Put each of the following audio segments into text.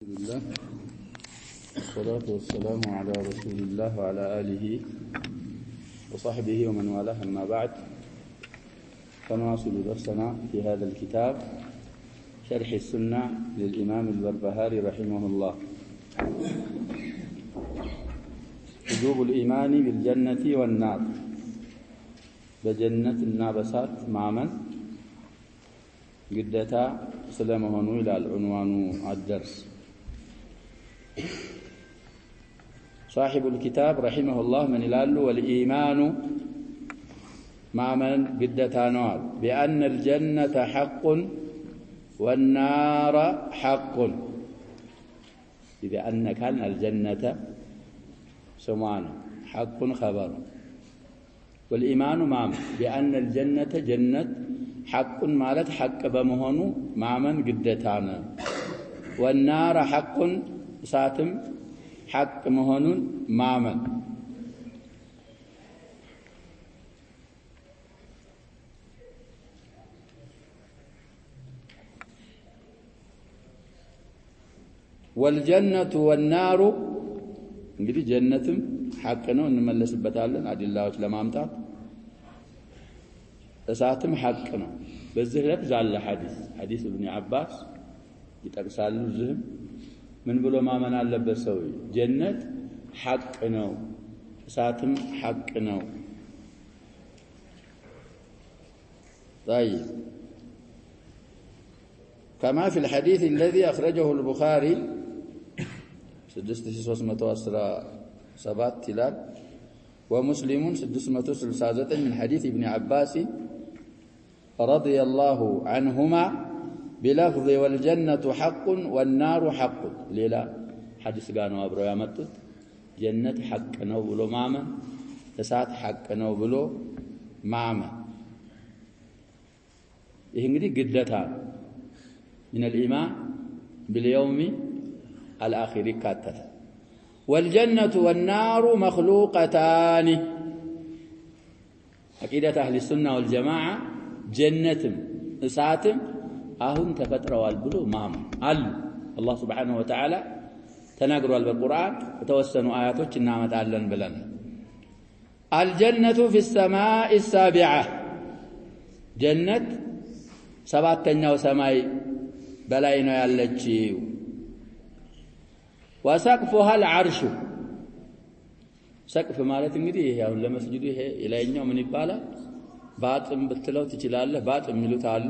الله والصلاة والسلام على رسول الله وعلى آله وصحبه ومن والاه أما بعد فنواصل درسنا في هذا الكتاب شرح السنة للإمام البربهاري رحمه الله وجوب الإيمان بالجنة والنار بجنة النابسات معمن قدتا سلامه إلى العنوان الدرس صاحب الكتاب رحمه الله من الال والإيمان مع من قدتا نوال بأن الجنة حق والنار حق بأن كان الجنة سمعنا حق خبر والإيمان مع بأن الجنة جنة حق مالت حق بمهنو مع من قدتانا والنار حق ساتم حق مهنون مع من والجنة والنار እንግዲህ ጀነትም ሐቅ ነው እንመለስበታለን አዲላዎች ለማምጣት እሳትም ሐቅ ነው በዚህ ለፍዝ አለ ሐዲስ ኢብኑ አባስ ይጠቅሳሉ ዝም ምን ብሎ ማመን አለበት ሰው ጀነት ሐቅ ነው እሳትም ሐቅ ነው طيب كما في الحديث الذي أخرجه البخاري 6317 تلال ومسلم 669 من حديث ابن عباس رضي الله عنهما بلفظ والجنة حق والنار حق ليلا حديث قانوا أبرو يامتت جنة حق نو بلو ماما تسات حق نو بلو ماما يهنجدي قدتان من الإيمان باليوم الآخر كاتت والجنة والنار مخلوقتان عقيدة أهل السنة والجماعة جنة إساتم أهم تفتروا البلو ماما الله سبحانه وتعالى تناقروا بالقرآن وتوسنوا آياتك النامة أهلا بلنا الجنة في السماء السابعة جنة سبعتنا وسماء بلاينا يالتشي وسقفها العرش سقف مالت እንግዲህ ያው ለመስጂዱ ይሄ የላይኛው ምን ይባላል ባጥም ብትለው ትችላለህ ባጥ የሚሉት አሉ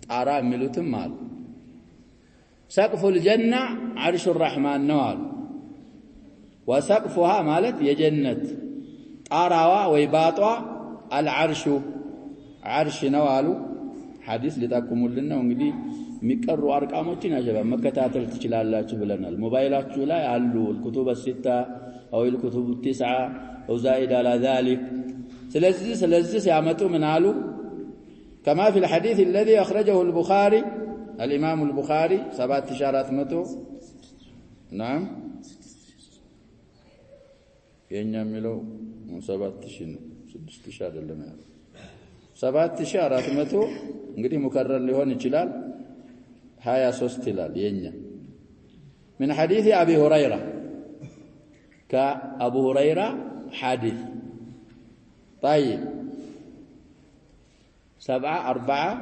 ጣራ የሚሉትም አሉ سقف الجنة عرش الرحمن ነው አሉ وسقفها ማለት የጀነት ጣራዋ ወይ ባጧ العرش عرش ነው አሉ ሐዲስ ሊጠቁሙልን ነው እንግዲህ የሚቀሩ አርቃሞችን ያጀባ መከታተል ትችላላችሁ ብለናል ሞባይላችሁ ላይ አሉ الكتب الستة أو الكتب التسعة أو زائد على ذلك سلزي سيامتو من عالو كما في الحديث الذي أخرجه البخاري الإمام البخاري 7400 نعم ينملو 7000 አይደለም 7400 እንግዲህ ሙከረር ሊሆን ይችላል 23 ይላል የኛ من حديث أبي هريرة كأبو هريرة حديث طيب 4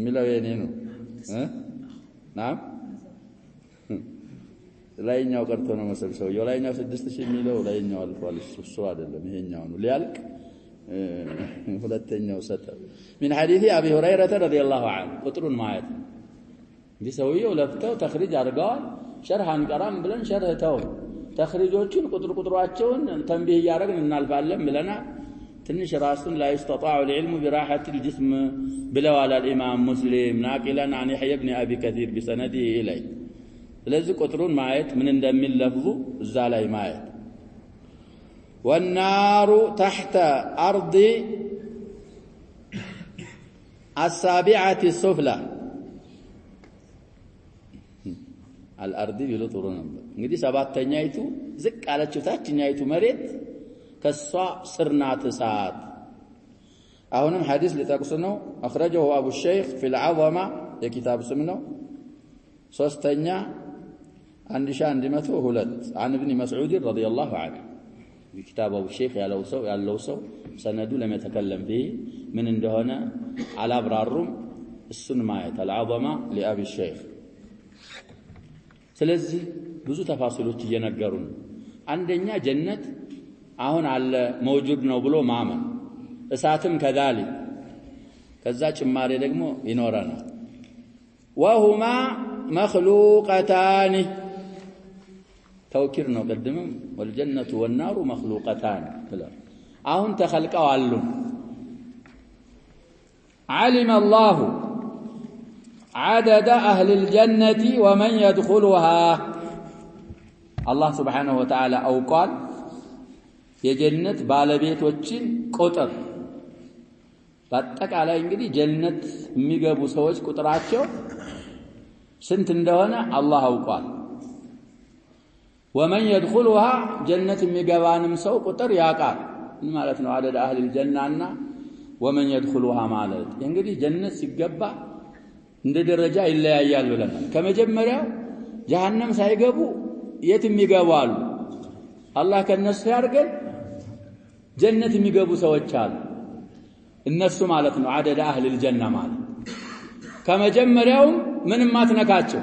مليونين نعم ላይኛው ቀርቶ ነው መሰል ሰው የላይኛው 6000 ሚለው ላይኛው አልፏል እሱ አይደለም ይሄኛው ነው ሊያልቅ ሁለተኛው ሰጠ من حديث أبي هريرة رضي الله عنه قطرون ማየት እንዲህ ሰውየው ለፍተው ተخريج አድርገዋል ሸርህ አንቀራም ብለን ሸርህተው ተخريጆችን ቁጥራቸውን ተንቢህ ያደረግን እናልፋለን ብለና ትንሽ ራሱን لا يستطاع العلم براحة الجسم بلوال الإمام مسلم ناقلا عن يحيى بن أبي كثير بسنده إليه ስለዚህ ቁጥሩን ማየት ምን እንደሚል ለፍዙ እዛ ላይ ማየት والنار تحت أرض السابعة السفلى الأرض بلطرون እንግዲህ ሰባተኛይቱ ዝቅ አለችው ታችኛይቱ መሬት ከሷ ስርናት ሰዓት አሁንም ሐዲስ ሊጠቅሱ ነው أخرجه أبو الشيخ في العظمة የኪታብ ስም ነው ሶስተኛ 1102 عن ابن مسعود رضي الله عنه بكتابه الشيخ ያለው ሰው ሰነዱ لم يتكلم به ምን እንደሆነ አላብራሩም እሱን ማየት العظمه لابي الشيخ ስለዚህ ብዙ ተፋሲሎች እየነገሩን አንደኛ ጀነት አሁን አለ መውጁድ ነው ብሎ ማመን እሳትም ከذلك ከዛ ጭማሬ ደግሞ ይኖረናል وهما مخلوقتان توكير ነው ቀድመም والجنه والنار مخلوقتان ብለው አሁን ተخلቀው አሉ علم الله عدد اهل الجنه ومن يدخلها الله سبحانه وتعالى አውቋል የጀነት ባለቤቶችን ቁጥር በአጠቃላይ እንግዲህ ጀነት የሚገቡ ሰዎች ቁጥራቸው ስንት እንደሆነ አላህ አውቋል ومن يدخلها جنة የሚገባንም ሰው ቁጥር ያውቃል ማለት ነው عدد اهل الجنة ومن يدخلها ማለት እንግዲህ ጀነት ሲገባ እንደ ደረጃ ይለያያል ብለናል ከመጀመሪያው ጀሃነም ሳይገቡ የትም ይገባሉ አላህ ከነሱ ያርገን ጀነት የሚገቡ ሰዎች አሉ እነሱ ማለት ነው عدد اهل الجنة ማለት ከመጀመሪያው ምንም ማትነካቸው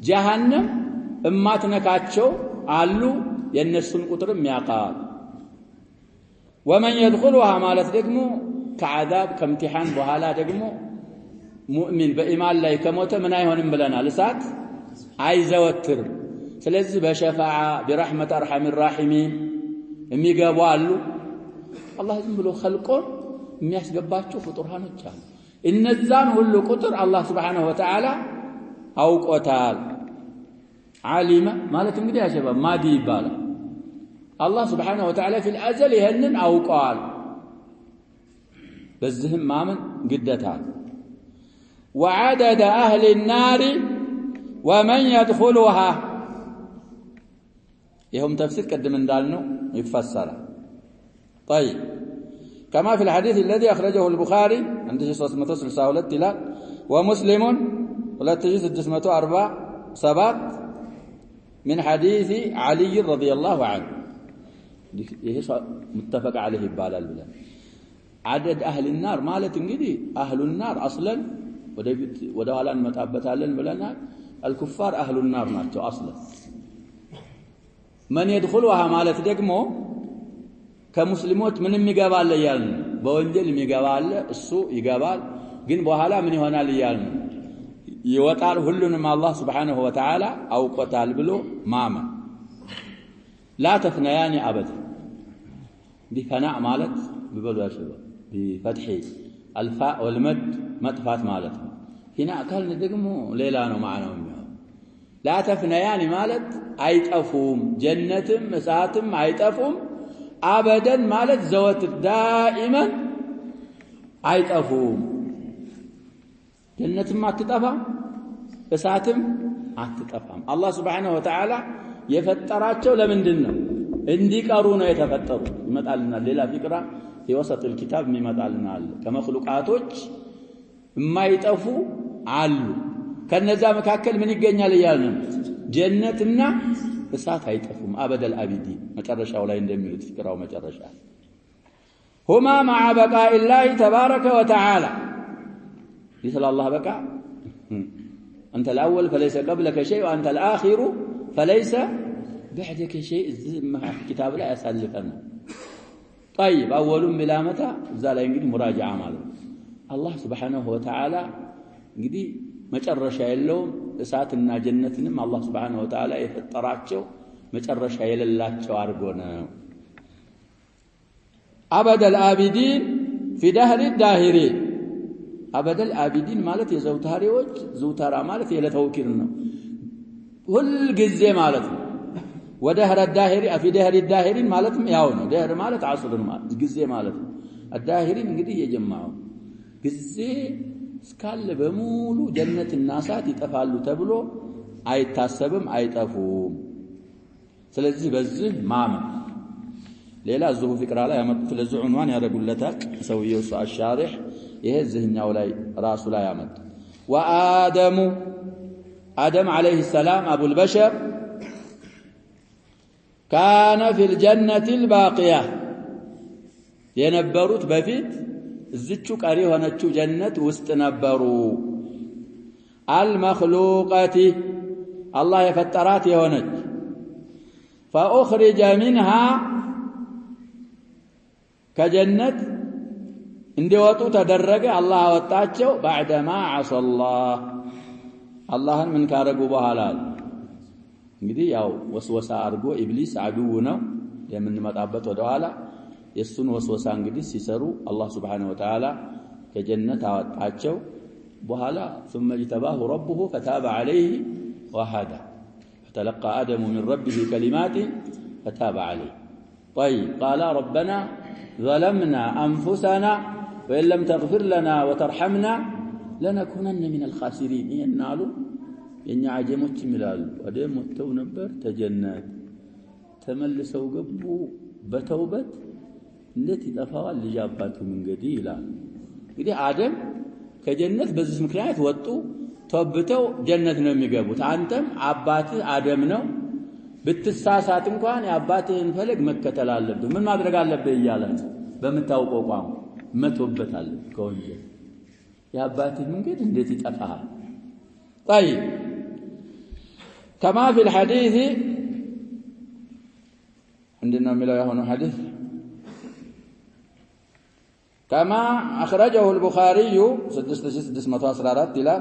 ጀሃነም እማትነካቸው አሉ የነሱን ቁጥርም ያውቃል ومن يدخلها ማለት ደግሞ ከዓዛብ ከምቲሃን በኋላ ደግሞ ሙእሚን በኢማን ላይ ከሞተ ምን አይሆንም ብለናል እሳት አይዘወትር ስለዚህ በሸፋዓ برحمة ارحم الراحمين የሚገቡ አሉ አላህ ዝም ብሎ خلቆ የሚያስገባቸው ፍጡራኖች አሉ እነዛን ሁሉ ቁጥር አላህ Subhanahu Wa Ta'ala አውቆታል علم ማለት እንግዲህ ያሸባ ማዲ ይባላል አላህ Subhanahu Wa Ta'ala في الازل ይሄንን አውቋል በዚህም ማመን ግዴታል وعدد اهل النار ومن يدخلها يهم تفسير قدم እንዳልነው ይፈሰራል طيب كما في الحديث الذي أخرجه البخاري 1362 إلى ومسلم 3647 من حديث علي رضي الله عنه متفق عليه بالال بلا عدد أهل النار مالت انجدي أهل النار أصلا ودوالا متابتالن بلنا الكفار أهل النار ناتو أصلا من يدخلها مالت دقمو ከሙስሊሞች ምንም ይገባል ይያልን በወንጀል ይገባል እሱ ይገባል ግን በኋላ ምን ይሆናል ይያልን ይወጣል ሁሉንም አላህ Subhanahu Wa Ta'ala አውቆታል ብሎ ማማ لا تفنيان ابدا بفناء ማለት ببلو ያሽባ بفتح الفاء والمد مطفات ማለት هنا አካልን ደግሞ ሌላ ነው ማዕናው لا تفنيان ማለት አይጠፉም ጀነትም እሳትም አይጠፉም ابدا ማለት ዘወትር دائما አይጠፉም ጀነትም አትጠፋም እሳትም አትጠፋም አላህ Subhanahu Wa Ta'ala የፈጠራቸው ለምንድን ነው እንዲቀሩ ነው የተፈጠሩ ይመጣልና ሌላ ፍቅራ የወሰጥ الكتاب ይመጣልና አለ ከመخلوቃቶች የማይጠፉ አሉ ከነዛ መካከል ምን ይገኛል ይያልን ጀነትና እሳት አይጠፉም አበደል አቢዲ መጨረሻው ላይ እንደሚሉት ፍቅራው መጨረሻ هما مع بقاء الله تبارك وتعالى يسال الله بقى انت الاول فليس قبلك شيء وانت الاخر فليس بعدك شيء كتاب لا يسلفنا طيب اول بلا متى ذا لا እንግዲህ ሙራጃዓ ማለት الله سبحانه وتعالى እንግዲህ መጨረሻ የለውም እሳትና ጀነትንም አላህ Subhanahu Wa Ta'ala የፈጠራቸው መጨረሻ የሌላቸው አርጎ ነው አበደል አቢዲን في دهر الداهرين አበደል አቢዲን ማለት የዘውታሪዎች ዘውታራ ማለት የለተውኪል ነው ሁሉ ጊዜ ማለት ነው ወደህረ الداهر في دهر الداهرين ማለትም ያው ነው ደህር ማለት አስር ማለት ጊዜ ማለት ነው الداهرين እንግዲህ የጀማው ጊዜ እስካለ በሙሉ ጀነትና እሳት ይጠፋሉ ተብሎ አይታሰብም አይጠፉም ስለዚህ በዚህ ማመን ሌላ ዙሁ ፍቅራ ላይ ያመጡት ለዚህ ዑንዋን ያደርጉለታል ሰውየው አሻሪህ ይሄ ዝህኛው ላይ ራሱ ላይ ያመጡ ወአደሙ آدم عليه السلام أبو البشر كان في الجنة الباقية ينبروت بفيت الزتشو قري هونچو جنة وسط نبرو المخلوقات الله يفترات يهونج فأخرج منها كجنة اندواتو تدرج الله وطاچو بعدما عصى الله من كارغو بحالال እንግዲህ ያው ወስወሳ አርጎ ኢብሊስ አዱው ነው የምንመጣበት ወደኋላ የሱን ወስወሳ እንግዲህ ሲሰሩ አላህ Subhanahu Wa Ta'ala ከጀነት አወጣቸው በኋላ ثم اجتباه ربه فتاب عليه وهدى فتلقى آدم من ربه كلمات فتاب عليه طيب قال ربنا ظلمنا أنفسنا وإن لم تغفر لنا وترحمنا لنكونن من الخاسرين ينالو የኛ አጀሞች ይላሉ ወደም ወጥተው ነበር ተጀነት ተመልሰው ገቡ በተውበት እንዴት ይጠፋዋል ልጅ አባቱ መንገዲ ይላል እንግዲህ አደም ከጀነት በዚህ ምክንያት ወጡ ተውብተው ጀነት ነው የሚገቡት አንተም አባትህ አደም ነው ብትሳሳት እንኳን የአባትህን ፈለግ መከተል አለብህ ምን ማድረግ አለብህ ይያለ በመታወቀው ቋም መተውበታል ከወንጀል የአባትህ መንገድ እንዴት ይጠፋል طيب كما في الحديث عندنا ملا هنا حديث كما أخرجه البخاري 6614 إلى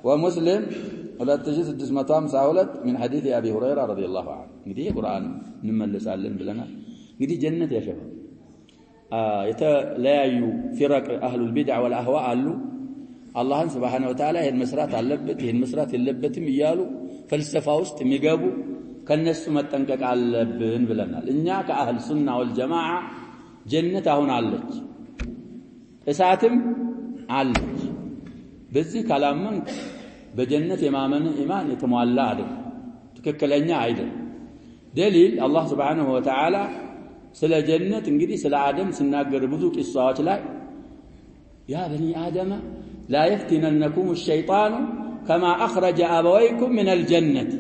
ومسلم 3652 من حديث أبي هريرة رضي الله عنه نجي قرآن نملس علم بلنا نجي جنة يا شباب يتلايو فرق أهل البدع والأهواء قالوا الله سبحانه وتعالى هي المسرات علبت هي المسرات اللبتم يالو فلسفه ውስጥ የሚገቡ ከነሱ መጠንቀቅ አለብን ብለናል እኛ ከአህል ሱና ወልጀማዓ ጀነት አሁን አለች እሳትም አለች በዚህ ካላመን በጀነት የማመን ኢማን የተሟላ አይደል ትክክለኛ አይደል ደሊል አላህ Subhanahu Wa Ta'ala ስለ ጀነት እንግዲህ ስለ አደም ሲናገር ብዙ ቂሷዎች ላይ ያ በኒ አደም لا يفتننكم الشيطان كما أخرج أبويكم من الجنة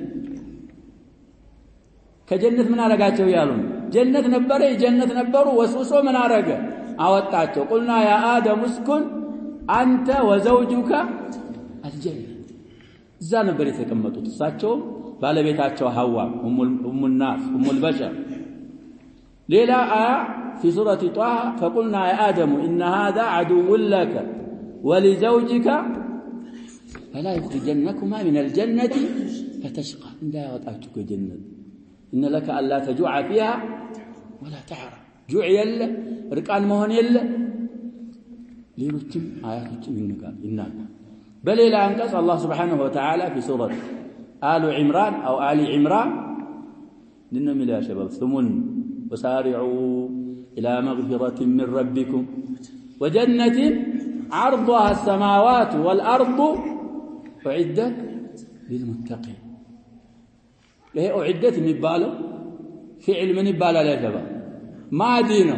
كجنة من أرقاتهم يالون جنة نبري جنة نبروا وسوسوا من أرقا أوتاتوا قلنا يا آدم اسكن أنت وزوجك الجنة زان بريث كمتوا تساتشوا بالبيتاتشوا هوا أم الناس أم البشر ليلا في سورة طه فقلنا يا آدم إن هذا عدو لك ولزوجك فلا يخرجنكما من الجنة فتشقى لا يوطاچك جنة إن لك ألا تجوع فيها ولا تعرى جوع يله رقان مهون يله ليلوچم آياتوچم ينقال بل إلى أنقص الله سبحانه وتعالى في سورة آل عمران أو آل عمران لنمل يا شباب ثمن وسارعوا إلى مغفرة من ربكم وجنة عرضها السماوات والأرض أعدت للمتقين إيه أعدت مبالو فعل من يبالا لا شباب ما دينه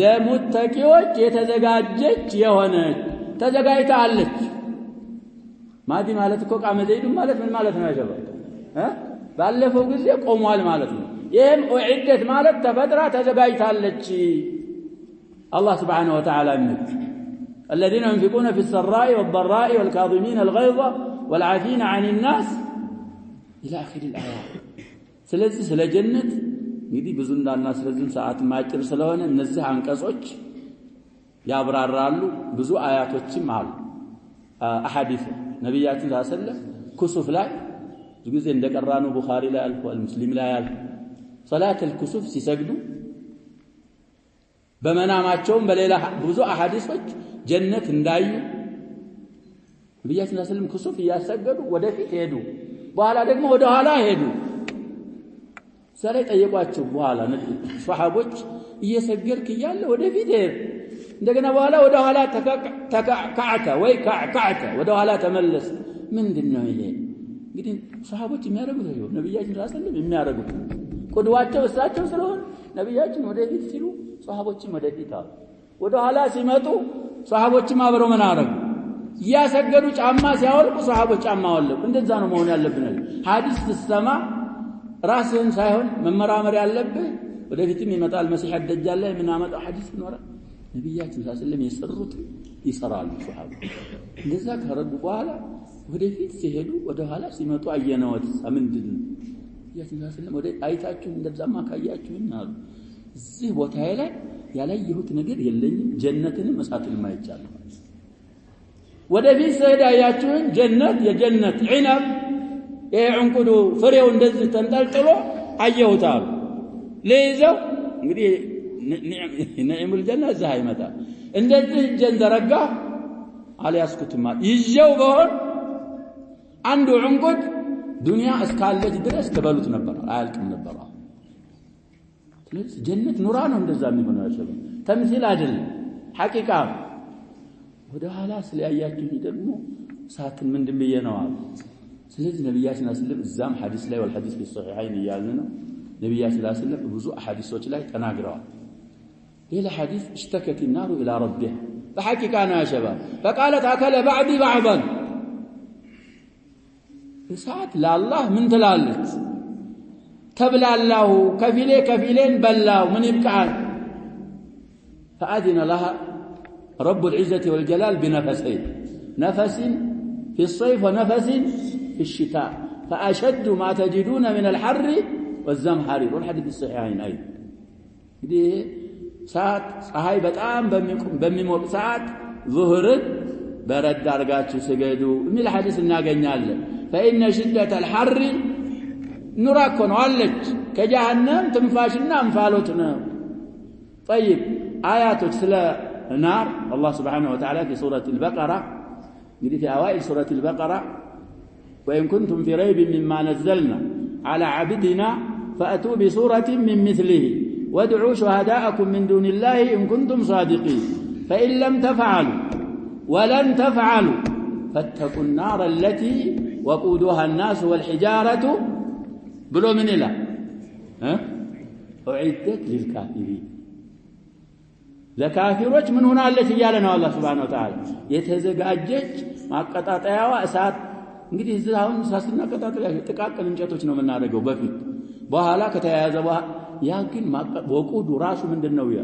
ለሙተቂዎች የተዘጋጀች የሆነች ተዘጋጅታለች ማዲ ማለት እኮ ቃመ ዘይዱ ማለት ምን ማለት ነው ያጀባ ባለፈው ጊዜ ቆሟል ማለት ነው ይሄም ኡዒደት ማለት ተፈጥራ ተዘጋጅታለች አላህ Subhanahu Wa Ta'ala الذين ينفقون في السراء والضراء والكاظمين الغيظ والعافين عن الناس الى اخر الايات ስለዚህ ስለ ጀነት እንግዲህ ብዙ እንዳናስረዝም ሰዓት ማጭር ስለሆነ እነዚህ አንቀጾች ያብራራሉ ብዙ አያቶችም አሉ አሐዲስ ነብያችን ሰለላሁ ኩሱፍ ላይ ብዙ ጊዜ እንደቀራኑ ቡኻሪ ላይ አልፏል ሙስሊም ላይ አልፏል ሶላት الكسوف ሲሰግዱ በመናማቸውም በሌላ ብዙ አሐዲሶች ጀነት እንዳዩ ነብያችን ሰለላሁ ኩሱፍ ያሰገዱ ወደፊት ሄዱ በኋላ ደግሞ ወደ ኋላ ሄዱ ዛሬ ጠየቋቸው በኋላ ሱሐቦች እየሰገድክ ይያለ ወደፊት ሄድ እንደገና በኋላ ወደ ኋላ ተካዕተ ወይ ካዕተ ወደ ኋላ ተመለስ ምንድነው ይሄ እንግዲህ ሱሐቦች የሚያደርጉት ነው ነብያችን ሰለላሁ የሚያደርጉት ቁድዋቸው እሳቸው ስለሆነ ነብያችን ወደፊት ሲሉ ሱሐቦችም ወደፊት አሉ ወደ ኋላ ሲመጡ ሱሐቦችም አብረው ምን አደረጉ ያሰገዱ ጫማ ሲያወልቁ ሰሃቦች ጫማ ወለቁ እንደዛ ነው መሆን ያለብን ሐዲስ ተሰማ ራስህን ሳይሆን መመራመር ያለብህ ወደፊትም ይመጣል መሲህ አደጃል ላይ ምናመጣው ሐዲስ ነው ነብያችን ሰለላሁ የሰሩት ይሰራሉ ሰሃቦች እንደዛ ከረዱ በኋላ ወደፊት ሲሄዱ ወደ ኋላ ሲመጡ አየነውት ምንድን ነብያችን ሰለላሁ ወደ አይታችሁ እንደዛማ ካያችሁኝ አሉ እዚህ ቦታዬ ላይ ያላየሁት ነገር የለኝም ጀነትንም እሳትንም አይቻለሁ ወደፊት ሲሄድ አያችሁኝ ጀነት የጀነት ዒነብ የዕንቁዱ ፍሬው እንደዚህ ተንጠልጥሎ አየሁታል ለይዘው እንግዲህ ነዒሙል ጀና እዛ አይመጣ እንደዚህ ጀን ዘረጋ አልያስኩትማ ይጀው በሆን አንዱ ዕንቁድ ዱንያ እስካለች ድረስ ተበሉት ነበር አያልቅም ነበር ስለዚህ ጀነት ኑራ ነው እንደዛ የሚሆነው ያሰበ ተምሲል አይደለም ሐቂቃ ወደ ኋላ ስለያያችሁ ደግሞ ሳትን ምንድን በየነው አሉ ስለዚህ ነብያችን ሰለላሁ እዛም ሐዲስ ላይ ወልሐዲስ ቢሶሒሐይን ያልን ነው ነብያችን ሰለላሁ ብዙ አሐዲሶች ላይ ተናግረዋል ሌላ ሐዲስ اشتكت النار الى ربها በሐቂቃ ነው يا شباب فقالت اكل بعضي بعضا እሳት ለአላህ ምን ትላለች ተብላላሁ ከፊሌን በላው ምን ይብቃል فأذن لها رب العزة والجلال بنفسين نفس في الصيف ونفس في الشتاء فأشد ما تجدون من الحر والزمهرير والحديث الصحيحين أيضا دي ساعات صحاي بتام بميموق ساعات ظهر برد درجات سجدوا من الحديث እናገኛለን فإن شدة الحر نراكن علج كجهنم تنفاشنا انفالوتنا طيب آيات سلا النار الله سبحانه وتعالى في سورة البقرة يقول في أوائل سورة البقرة وإن كنتم في ريب مما نزلنا على عبدنا فأتوا بسورة من مثله وادعوا شهداءكم من دون الله إن كنتم صادقين فإن لم تفعلوا ولن تفعلوا فاتقوا النار التي وقودها الناس والحجارة بلو من الله أعدت للكافرين ለካፊሮች ምን ሆናለች ይያለ ነው አላህ Subhanahu Wa Ta'ala የተዘጋጀች ማቀጣጣያዋ እሳት እንግዲህ እዛውን ሳስና ቀጣጣያ ጥቃቅን እንጨቶች ነው የምናደርገው በፊት በኋላ ከተያያዘ በኋላ ያ ግን ወቁዱ ራሱ ምንድነው ያ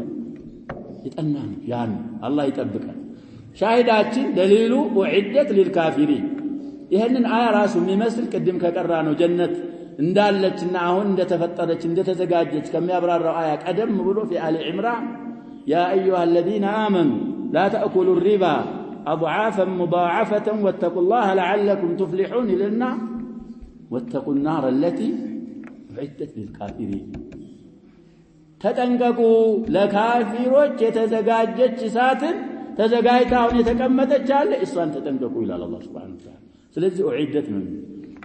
ይጠናን ያን አላህ ይጠብቃል ሻሂዳችን ደሊሉ ወዒደት ለልካፊሪን ይሄንን አያ ራሱ የሚመስል ቅድም ከቀራ ነው ጀነት እንዳለችና አሁን እንደተፈጠረች እንደተዘጋጀች ከሚያብራራው አያ ቀደም ብሎ في آل عمران يا أيها الذين آمنوا لا تأكلوا الربا أضعافا مضاعفة واتقوا الله لعلكم تفلحون لنا واتقوا النار التي أعدت للكافرين تتنققوا لكافروች የተዘጋጀች እሳትን ተዘጋጅታውን የተቀመጠች አለ እሷን ተጠንቀቁ ይላል አላህ Subhanahu Wa Ta'ala ስለዚህ أعدت ነው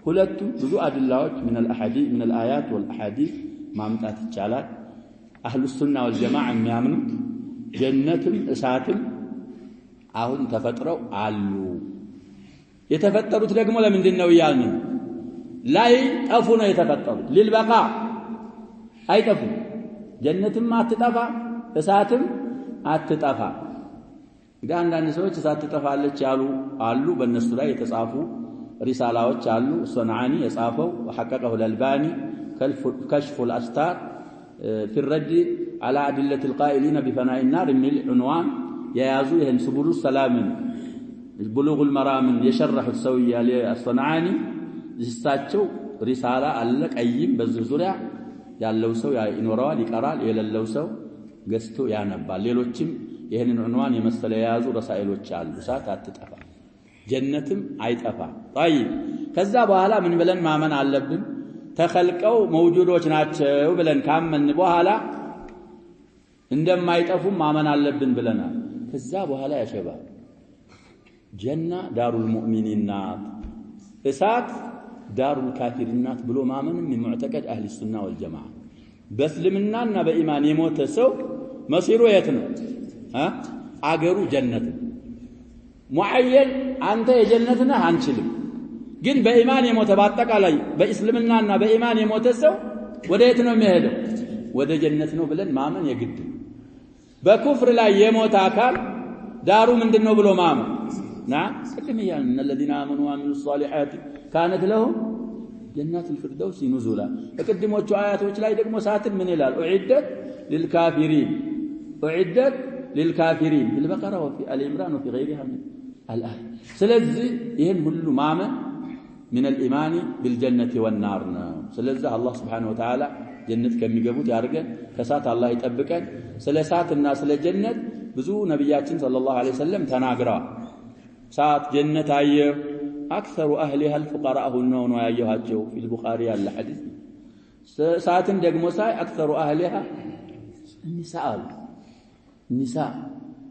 ሁለቱም ብዙ አድላዎች من الأحاديث من الآيات والأحاديث ማምጣት ይቻላል أهل السنة والجماعة የሚያምኑት ጀነትም እሳትም አሁን ተፈጥረው አሉ የተፈጠሩት ደግሞ ለምንድን ነው ያልን ላይ ጠፉ ነው የተፈጠሩት للبقاء አይጠፉ ጀነትም አትጠፋ እሳትም አትጠፋ እንግዲህ አንዳንድ ሰዎች እሳት ትጠፋለች ያሉ አሉ በእነሱ ላይ የተጻፉ ሪሳላዎች አሉ ሶናኒ የጻፈው وحققه الألباني كشف الأستار في الرد على أدلة القائلين بفناء النار من العنوان يازوهم سبل السلام بلوغ المرام يشرح السوية للصنعاني جستاتشو رسالة ألك أيم بزرزوريا ያለው ሰው ይኖራል ይቀራል የሌለው ሰው ገስቶ ያነባል ሌሎችም ይሄንን عنوان የመሰለ ያዙ ረሳኢሎች አሉ እሳት አትጠፋ ጀነትም አይጠፋ طيب ከዛ በኋላ ምን ብለን ማመን አለብን ተخلቀው መውጁዶች ናቸው ብለን ካመን በኋላ እንደማይጠፉ ማመን አለብን ብለናል ከዛ በኋላ ያሸባ ጀና ዳሩል ሙእሚኒናት እሳት ዳሩል ካፊሪናት ብሎ ማመንም የሙዕተቀድ አህሊ ሱና ወልጀማዓ በእስልምናና በኢማን የሞተ ሰው መሲሩ የት ነው አገሩ ጀነት ሙአየን አንተ የጀነት ነህ አንችልም ግን በኢማን የሞተ በአጠቃላይ በእስልምናና በኢማን የሞተ ሰው ወደ የት ነው የሚሄደው ወደ ጀነት ነው ብለን ማመን የግድ በኩፍር ላይ የሞተ አካል ዳሩ ምንድነው ብሎ ማመን نعم قدميا ان الذين امنوا وعملوا الصالحات كانت لهم جنات الفردوس نزلا فقدموቹ አያቶች ላይ ደግሞ ሳትን ምን ይላል اعدت للكافرين في البقره وفي ال عمران وفي غيرها من الايه ስለዚህ ይሄን ሁሉ ማመን من الايمان بالجنه والنار ስለዚህ አላህ Subhanahu Wa Ta'ala ጀነት ከሚገቡት ያርገን ከሳት አላህ ይጠብቀን ስለ ሳትና ስለ ጀነት ብዙ ነብያችን ሰለላሁ ዐለይሂ ወሰለም ተናግረዋል ሳት ጀነት አየ اكثر اهلها الفقراء ነው ያየኋቸው في البخاري ያለ ሐዲስ ሳትን ደግሞ ሳይ اكثر اهلها النساء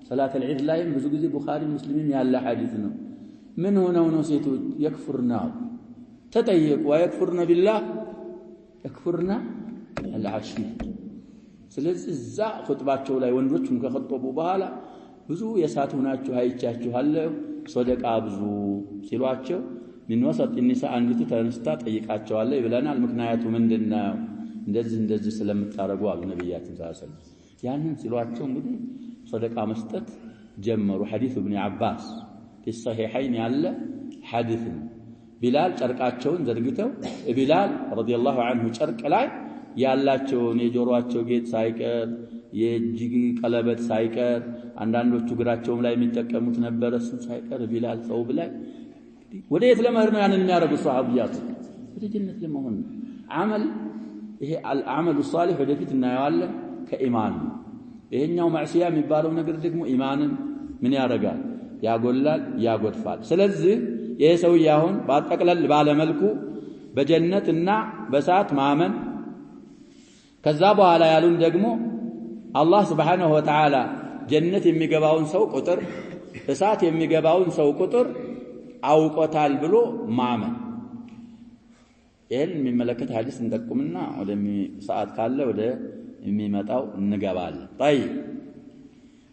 صلاه العيد ላይ ብዙ ጊዜ ቡኻሪ ሙስሊምም ያለ ሐዲስ ነው ምን ሆነው ነው ሴቶች يكفرنا ተጠየቁ ويكفرن بالله يكفرنا العشير ስለዚህ እዛ ኹጥባቸው ላይ ወንዶቹን ከኸጠቡ በኋላ ብዙ የሳት ሆናችሁ አይቻችኋለሁ ሶደቃ ብዙ ሲሏቸው ምን ወሰጥ النساء አንዲቱ ተነስታ ጠይቃቸዋለሁ ይብለናል ምክንያቱ ምንድነው እንደዚህ ስለምታረጉ አሉ ነብያችን ሰለላሁ ዐለይሂ ወሰለም ያንን ሲሏቸው እንግዲህ ሶደቃ መስጠት ጀመሩ ሐዲስ ኢብኑ አባስ في الصحيحين ያለ ሐዲስ ቢላል ጨርቃቸውን ዘርግተው ቢላል ረዲየላሁ ዐንሁ ጨርቅ ላይ ያላቸውን የጆሮአቸው ጌጥ ሳይቀር የእጅግ ቀለበት ሳይቀር አንዳንዶቹ እግራቸውም ላይ የሚጠቀሙት ነበር እሱ ሳይቀር ቢላል ሰው ብላይ ወዴት ለመሄድ ነው ያንን የሚያደርጉ ሷሃቢያት ወደ ጀነት ለመሆን አመል ይሄ አልአመሉ ሷሊህ ወደፊት እናየዋለን ከኢማን ይሄኛው ማዕሲያ የሚባለው ነገር ደግሞ ኢማንን ምን ያደርጋል ያጎላል ያጎድፋል ስለዚህ ይሄ ሰውዬ አሁን ባጠቅለል ባለ መልኩ በጀነትና በሳት ማመን ከዛ በኋላ ያሉን ደግሞ አላህ Subhanahu Wa Ta'ala ጀነት የሚገባውን ሰው ቁጥር እሳት የሚገባውን ሰው ቁጥር አውቆታል ብሎ ማመን ይሄን የሚመለከት ሐዲስ እንጠቁምና ወደ ሰዓት ካለ ወደ የሚመጣው እንገባለን طيب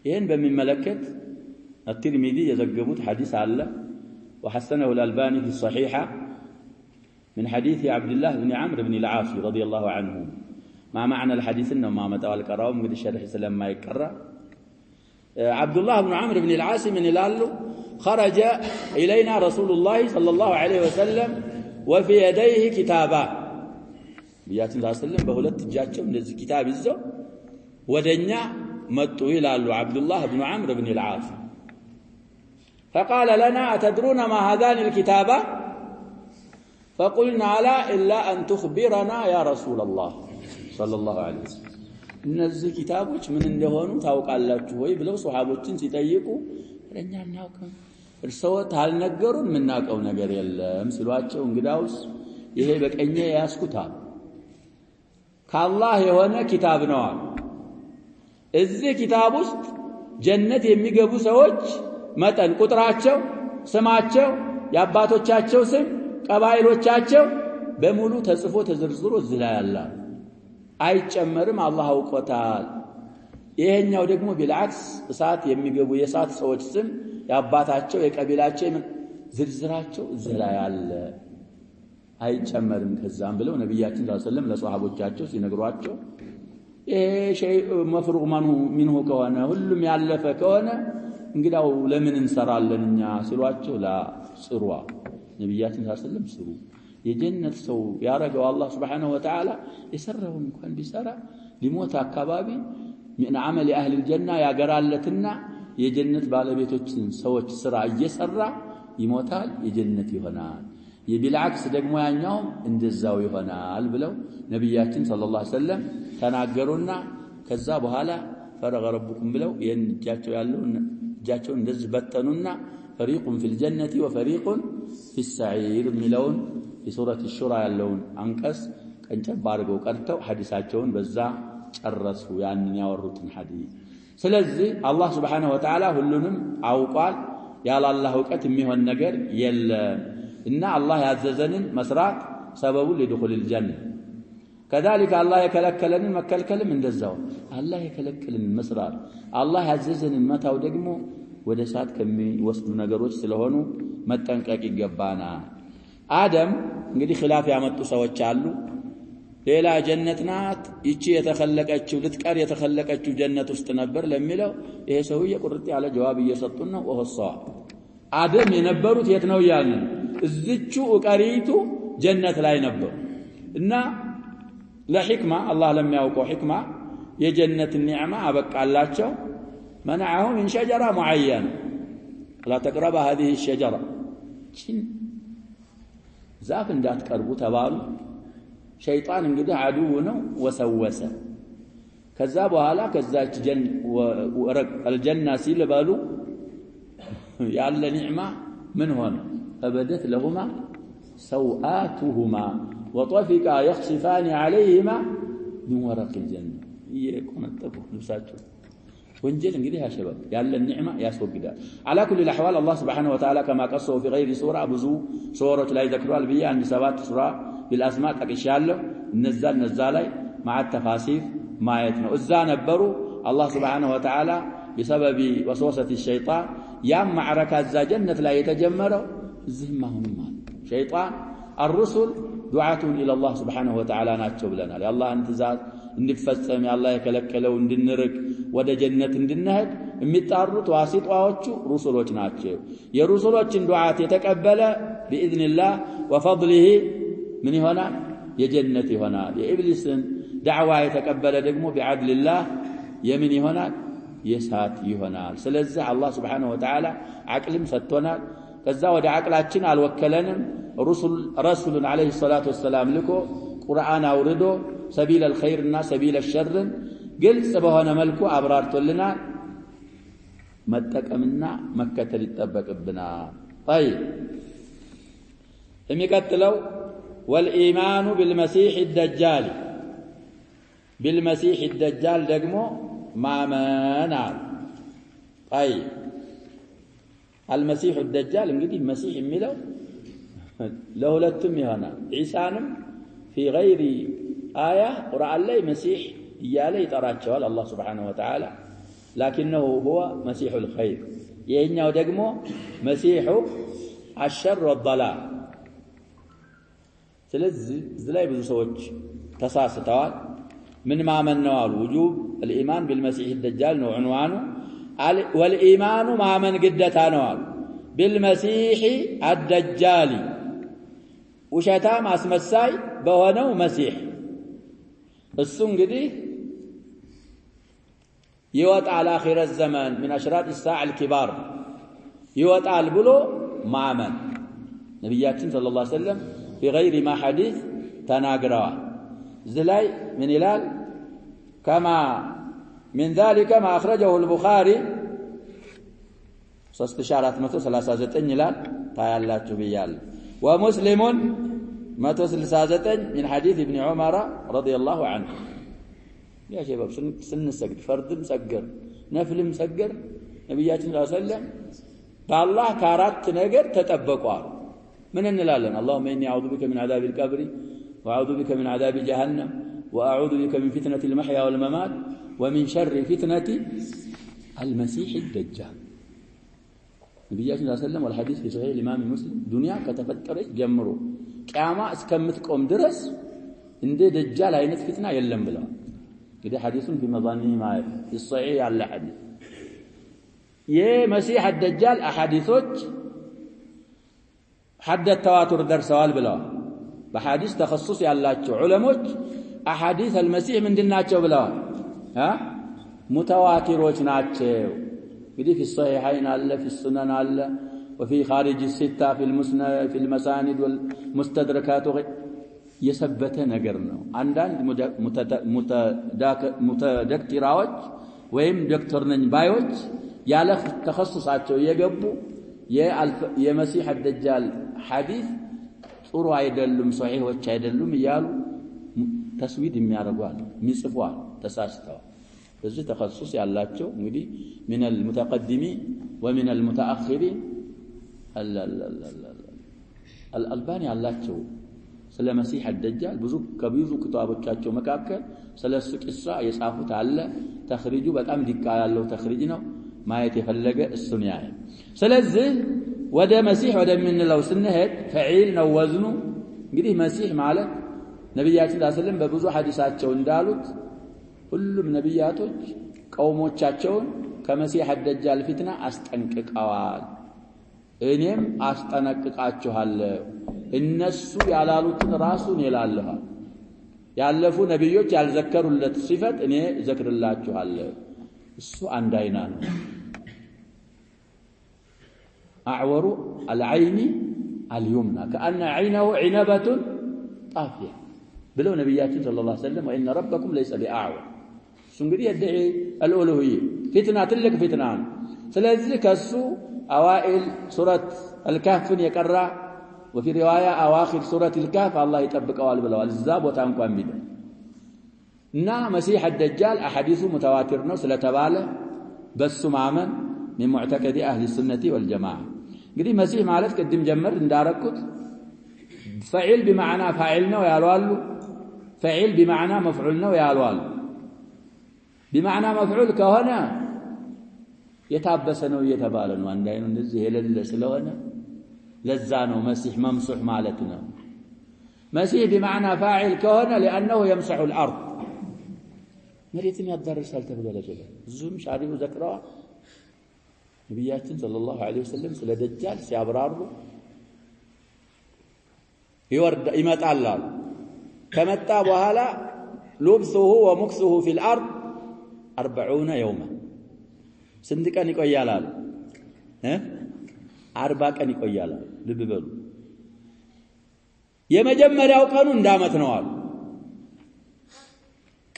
ይሄን በሚመለከት الترمذي يذكروا حديث الله وحسنه الألباني في الصحيحة من حديث عبد الله بن عمرو بن العاص رضي الله عنه ما معنى الحديث انه ما متى القراءه من الشرح سلام ما يقرا عبد الله بن عمرو بن العاص من يلاله خرج الينا رسول الله صلى الله عليه وسلم وفي يديه كتابا بيات الله صلى الله عليه وسلم بهولت እጃቸው እንደዚህ ኪታብ ይዘው ወደኛ መጡ ይላሉ عبد الله بن عمرو بن العاص فقال لنا أتدرون ما هذان الكتابا فقلنا لا إلا أن تخبرنا يا رسول الله صلى الله عليه وسلم እነዚህ ኪታቦች ምን እንደሆኑ ታውቃላችሁ ወይ ብለው ሱሐቦችን ሲጠይቁ ለኛ እናውቀው እርሶ ታልነገሩን ምናቀው ነገር የለም ሲሏቸው እንግዳውስ ይሄ በቀኜ ያስኩታል ከአላህ የሆነ ኪታብ ነው እዚህ ኪታብ ውስጥ ጀነት የሚገቡ ሰዎች መጠን ቁጥራቸው ስማቸው ያባቶቻቸው ስም ቀባይሎቻቸው በሙሉ ተጽፎ ተዘርዝሮ ዝላያላ አይጨመርም አላህ አውቆታል ይሄኛው ደግሞ ቢልዓክስ እሳት የሚገቡ የሳት ሰዎች ስም ያባታቸው የቀቢላቸው ዝርዝራቸው ዝላያለ አይጨመርም ከዛም ብለው ነብያችን ሰለላሁ ዐለይሂ ወሰለም ለሷሃቦቻቸው ሲነግሯቸው ይሄ ሸይ መፍሩግ منه ከሆነ ሁሉም ያለፈ ከሆነ እንግዳው ለምን እንሰራለንኛ ሲሏቸው ላ ጽሩዋ ነብያችን ሰለላሁ ዐለይሂ ወሰለም ጽሩ የጀነት ሰው ያረጋው አላህ Subhanahu Wa Ta'ala የሰራው እንኳን ቢሰራ ሊሞት አካባቢ من عمل اهل الجنه ያገራለትና የጀነት ባለቤቶችን ሰዎች ስራ እየሰራ ይሞታል የጀነት ይሆናል የቢልዓክስ ደግሞ ያኛው እንደዛው ይሆናል ብለው ነብያችን ሰለላሁ ዐለይሂ ወሰለም ተናገሩና ከዛ በኋላ ፈረገ ረብኩም ብለው የእጃቸው ያለውን እጃቸው እንደዚህ በተኑና فريق في الجنة وفريق في السعير ملون في سورة الشورى ያለውን አንቀስ ቀንጨብ አድርገው ቀርተው ሐዲሳቸውን በዛ ጨረሱ ያንን ያወሩትን ሐዲስ ስለዚህ አላህ Subhanahu Wa Ta'ala ሁሉንም አውቋል ያለ አላህ ዕውቀት የሚሆን ነገር የለም እና አላህ ያዘዘንን መስራት ሰበቡ ለድኹል الجنة كذلك الله يكلكلن መከልከልም እንደዛው አላህ የከለከለን መስራት አላህ ያዘዘንን መታው ደግሞ ወደ ሳት ከሚወስዱ ነገሮች ስለሆኑ መጠንቀቅ ይገባና አደም እንግዲህ ኺላፍ ያመጡ ሰዎች አሉ ሌላ ጀነት ናት እቺ የተخለቀችው ልትቀር የተخለቀችው ጀነት ውስጥ ነበር ለሚለው ይሄ ሰውዬ ቁርጥ ያለ ጀዋብ እየሰጡን ነው ወህሷ አደም የነበሩት የት ነው ያልን እዝቹ ቀሪቱ ጀነት ላይ ነበሩ እና ለሕክማ አላህ ለሚያውቀው ሕክማ የጀነት ኒዕማ አበቃላቸው منعهم من شجرة معينة لا تقرب هذه الشجرة ዛፍ እንዳትቀርቡ ተባሉ ሸይጣን እንግዲህ አዱው ነው ወሰወሰ ከዛ በኋላ ከዛች الجنة ሲልበሉ ያለ ኒዕማ ምን ሆነ فبدت لهما سوآتهما وطفقا يخصفان عليهما من ورق الجنة يكونطفوا ልብሳቸው ወንጀል እንግዲህ ያሸበብ ያለ ኒዕማ ያስወግዳል على كل الاحوال الله سبحانه وتعالى كما قصه في غير سوره ብዙ ሱራዎች ላይ ዘክሯል ብዬ አንድ 7 ሱራ بالاسماء ጠቅሻለሁ እነዛ ላይ مع التفاسير ማየት ነው እዛ ነበሩ الله سبحانه وتعالى بسبب وسوسة الشيطان ያም ማዕረካ እዛ ጀነት ላይ የተጀመረው እዚህም አሁንም አለ ሸይጣን الرسل دعاة الى الله سبحانه وتعالى ናቸው ብለናል የአላህን ትእዛዝ እንድፈጸም ያላህ የከለከለው እንድንርቅ ወደ ጀነት እንድንሄድ የሚጣሩት ዋሲጣዎቹ ሩሱሎች ናቸው የሩሱሎችን ዱዓት የተቀበለ باذن الله وفضله ምን ይሆናል የጀነት ይሆናል የኢብሊስን ዳዕዋ የተቀበለ ደግሞ بعدل الله የምን ይሆናል የሳት ይሆናል ስለዚህ አላህ Subhanahu Wa Ta'ala አቅልም ሰጥቶናል ከዛ ወደ አቅላችን አልወከለንም ረሱሉን አለይሂ ሰላቱ ወሰላም ልኮ ቁርአን አውርዶ سبيل الخير እና سبيل الشر ግልጽ በሆነ መልኩ አብራርቶልናል መጠቀምና መከተል ይተበቅብናል طيب የሚቀጥለው والإيمان بالمسيح الدجال ደግሞ ማመን طيب المسيح الدجال እንግዲህ مسيح የሚለው ለሁለቱም ይሆናል ዒሳንም في غير آية قرآن لي مسيح يالي تراجعوا الله سبحانه وتعالى لكنه هو مسيح الخير يهنيا ودقمو مسيح الشر والضلال زلاي بزو سوج تساستوال من ما من نوال وجوب الإيمان بالمسيح الدجال عنوانه والإيمان ما من قدتا نوال بالمسيح الدجال وشتام اسم الساي بهنو مسيح እሱ እንግዲህ ይወጣል አኺረ ዘመን من اشراط الساعه الكبار ይወጣል ብሎ ማመን ነብያችን ሰለላሁ ዐለይሂ ወሰለም بغير ما حديث ተናግረዋል ዝላይ ምን ይላል كما من ذلك ما اخرجه البخاري 3439 ይላል ታያላችሁ ብያለሁ ومسلم 169 من حديث ابن عمر رضي الله عنه يا شباب سنسجد فردم سجر نفلم سجر نبياتنا صلى الله عليه وسلم بالله كارات ነገር ተጠበቋል ምን እንላለን اللهم اني اعوذ بك من عذاب القبر واعوذ بك من عذاب جهنم واعوذ بك من فتنة المحيا والممات ومن شر فتنة المسيح الدجال نبياتنا صلى الله عليه وسلم والحديث في صحيح الامام مسلم دنيا ከተፈጠረች ጀምሮ ቂያማ እስከምትቆም ድረስ እንደ ደጃል አይነት ፊትና የለም ብለዋል እንግዲህ ሐዲሱን በመዛኒህ ማለት الصحيح ያለ ሐዲስ የመሲህ الدجال አሐዲሶች ሐደ ተዋቱር ደርሰዋል ብለዋል በሐዲስ ተخصص ያላቸው ዑለሞች አሐዲስ المسيح ምንድናቸው ብለዋል ሙተዋቲሮች ናቸው እንግዲህ في الصحيحين አለ في السنن አለ وفي خارج الستة في المسند في المساند والمستدركات يثبت ነገር ነው አንዳንድ ሙተደክራዎች ወይም ዶክተር ነኝ ባዮች ያለ ተخصصاቸው የገቡ የመሲህ الدجال ሐዲስ ጥሩ አይደሉም ሷሂሆች አይደሉም ይያሉ ተስዊድ የሚያደርጓል የሚጽፏል ተሳስተዋል በዚህ ተخصص ያላቸው እንግዲህ من المتقدمين ومن المتأخرين الألباني ያላቸው ስለ መሲህ الدجال ብዙ ክታቦቻቸው መካከል ስለሱ ቂሳ የጻፉት አለ ተኽሪጁ በጣም ዲቃ ያለው ተኽሪጅ ነው ማየት የፈለገ እሱን ያይ ስለዚህ ወደ መሲህ ወደምንለው ስንሄድ ፈዒል ነው ወዝኑ እንግዲህ መሲህ ማለት ነብያችን ሰለላሁ ዐለይሂ ወሰለም በብዙ ሐዲሳቸው እንዳሉት ሁሉም እኔም አስጠነቅቃችኋለሁ እነሱ ያላሉትን ራሱን ይላልሃል ያለፉ ነብዮች ያልዘከሩለት ሲፈት እኔ ዘክርላችኋለሁ እሱ አንድ አይና ነው أعور العين اليمنى كأن عينه عنبة طافية بلو نبياتنا صلى الله عليه وسلم وإن ربكم ليس بأعور سنقول يدعي الألوهية فتنة تلك فتنة سلذي كسو أوائل سورة الكهف يكرر وفي رواية أواخر سورة الكهف الله يتبك أوال بلوال الزاب وتانكو أنبيدا نا مسيح الدجال أحاديث متواترنا سلتبالة بس معمن من معتقد أهل السنة والجماعة قدي مسيح مالت قدم جمر انداركت فعل بمعنى فاعلنا ويالوالو فعل بمعنى مفعولنا ويالوالو بمعنى مفعول كهنا يتابسنا ويتبالنا وان داينو نزيه لله سلونا لزانو مسيح ممسح مالتنا مسيح بمعنى فاعل كهنا لأنه يمسح الأرض مريتني الدرس هل تبدو لجل الزوم شعريه ذكرى نبياتنا صلى الله عليه وسلم سلا دجال سيابرارو يورد إمات الله كمتا وهلا لبثه ومكثه في الأرض 40 يوما سندكا نيقيالال 40 ቀን ይቆያል ልብ በሉ የመጀመሪያው ቀኑ እንዳመት ነው አሉ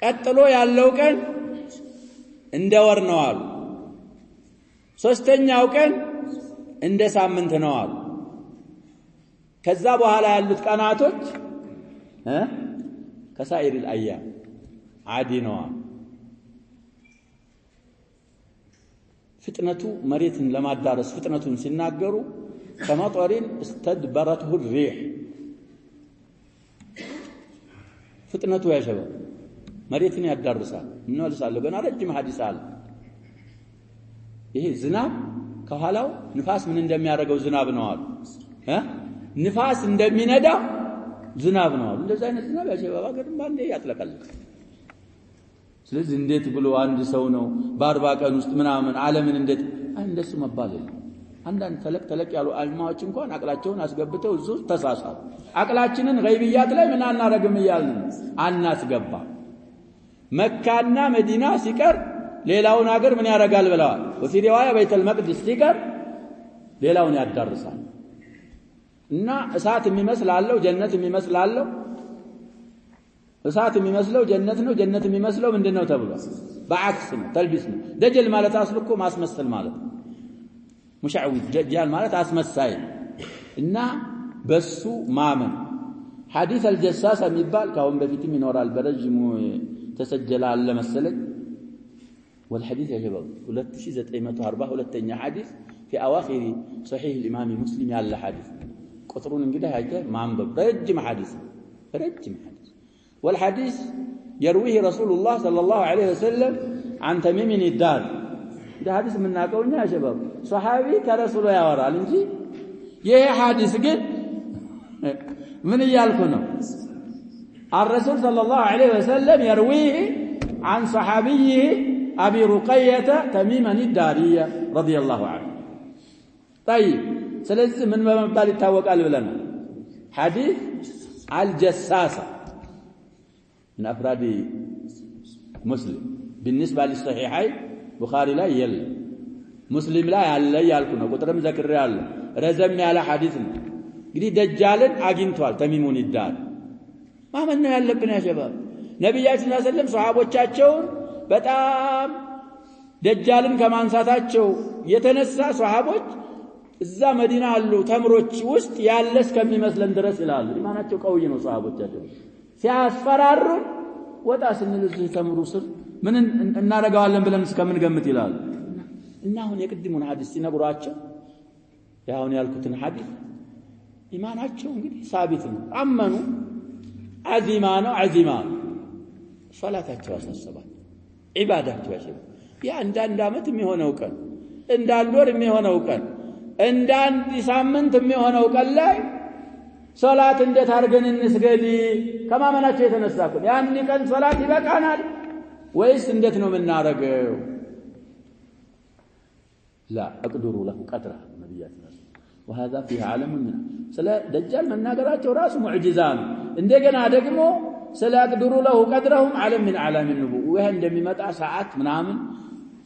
ቀጥሎ ያለው ቀን እንደ ወር ነው አሉ ሶስተኛው ቀን እንደ ሳምንት ነው አሉ ከዛ በኋላ ያሉት ቀናቶች ከሳኢር الأيام عادي ነው ፍጥነቱ መሬትን ለማዳረስ ፍጥነቱን ሲናገሩ ከመጠሪን استدبرته الريح ፍጥነቱ ያሸበ መሬትን ያዳርሳል እንወልሳለሁ ገና ረጅም ሐዲስ አለ ይሄ ዝናብ ከኋላው ንፋስ ምን እንደሚያደርገው ዝናብ ነው አሉ ንፋስ እንደሚነዳ ዝናብ ነው አሉ እንደዛ አይነት ዝናብ ያሸበባ ገድም ባንዴ ያጥለቀልቅ ስለዚህ እንዴት ብሎ አንድ ሰው ነው በ40 ቀን ውስጥ ምናምን ዓለምን እንዴት እንደሱ መባል አንዳንድ ተለቅ ያሉ አልማዎች እንኳን አቅላቸውን አስገብተው እዙ ተሳሳሉ አቅላችንን ገይብያት ላይ ምን አናረግም ይያልን አናስገባ መካና መዲና ሲቀር ሌላውን ሀገር ምን ያረጋል ብለዋል ወፊ ሪዋያ በይተል መቅደስ ሲቀር ሌላውን ያዳርሳል እና እሳት የሚመስላለው ጀነት የሚመስላለው እሳት የሚመስለው ጀነት ነው ጀነት የሚመስለው ምንድነው ተብሏል በአክስ ነው ተልቢስ ነው ደጀል ማለት አስልኮ ማስመሰል ማለት ሙሻዊድ ደጃል ማለት አስመሳይ እና በሱ ማመን ሐዲስ الجساس የሚባል ካሁን በፊትም ይኖራል በረጅሙ ተሰጀለ አለ መሰለኝ والحديث يا شباب 2942ኛ حديث في اواخر صحيح الامام مسلم ያለ حديث ቁጥሩን እንግዲህ አይተ ማንበብ ረጅም حديث ረጅም حديث والحديث يرويه رسول الله صلى الله عليه وسلم عن تميم الدار ده حديث مناقውኛ يا شباب صحابي كرسول ያወራል እንጂ ይሄ حديث ግን ምን ይያልኩ ነው الرسول صلى الله عليه وسلم يرويه عن صحابيه أبي رقية تميما الدارية رضي الله عنه طيب سلسل من مبال التوقع قال لنا حديث الجساسة من أفراد مسلم بالنسبة للصحيحين بخاري لا يل مسلم لا يالكنا قطرم ذكر ريال رزم على حديثنا قدي دجال أجنتوال تميمون الدار ما من يالبنا يا شباب نبي صلى الله عليه وسلم صحابه تشاچون በጣም ደጃልን ከማንሳታቸው የተነሳ ሷሃቦች እዛ መዲና አሉ ተምሮች ውስጥ ያለስ ከሚመስለን ድረስ ይላሉ ኢማናቸው ቀውይ ነው ሷሃቦቻቸው ሲያስፈራሩ ወጣ ስንል እዚህ ተምሩ ስር ምን እናረጋዋለን ብለን እስከምን ገምት ይላሉ እና አሁን የቅድሙን ሐዲስ ሲነግሯቸው ያውን ያልኩትን ሐዲስ ኢማናቸው እንግዲህ ሳቢት ነው አመኑ አዚማ ነው ሶላታቸው አሳሰባል ኢባዳቸው ያሸበ ያ እንዳንድ አመት የሚሆነው ቀን እንዳንድ ወር የሚሆነው ቀን እንዳንድ ሳምንት የሚሆነው ቀን ላይ ሶላት እንዴት አድርገን እንስገድ ከማመናቸው የተነሳኩ ያን ቀን ሶላት ይበቃናል ወይስ እንዴት ነው የምናረገው لا اقدروا له قدره ነብያችን وهذا فيه عالم من ስለ ደጃል መናገራቸው ራሱ ሙዕጂዛ ነው እንደገና ደግሞ ስለ አቅድሩ له قدرهم ዓለም من ዓለም النبوة ይሄ እንደሚመጣ ሰዓት ምናምን